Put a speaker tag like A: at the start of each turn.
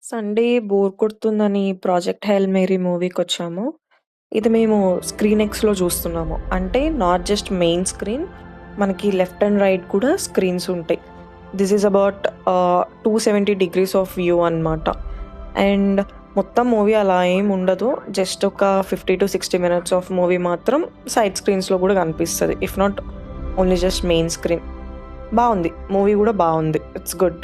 A: Sunday bore కొడుతుందని 'Project Hail Mary' మూవీకొచ్చాము. ఇది మేము స్క్రీన్ ఎక్స్‌లో చూస్తున్నాము. అంటే నాట్ జస్ట్ మెయిన్ స్క్రీన్, మనకి లెఫ్ట్ అండ్ రైట్ కూడా స్క్రీన్స్ ఉంటాయి. This is about 270 degrees of view అనమాట. అండ్ మొత్తం మూవీ అలా ఏం ఉండదు. జస్ట్ ఒక 50-60 మినిట్స్ ఆఫ్ మూవీ మాత్రం సైడ్ స్క్రీన్స్‌లో కూడా కనిపిస్తది. If not only just main screen. బావుంది. మూవీ కూడా బావుంది. It's good.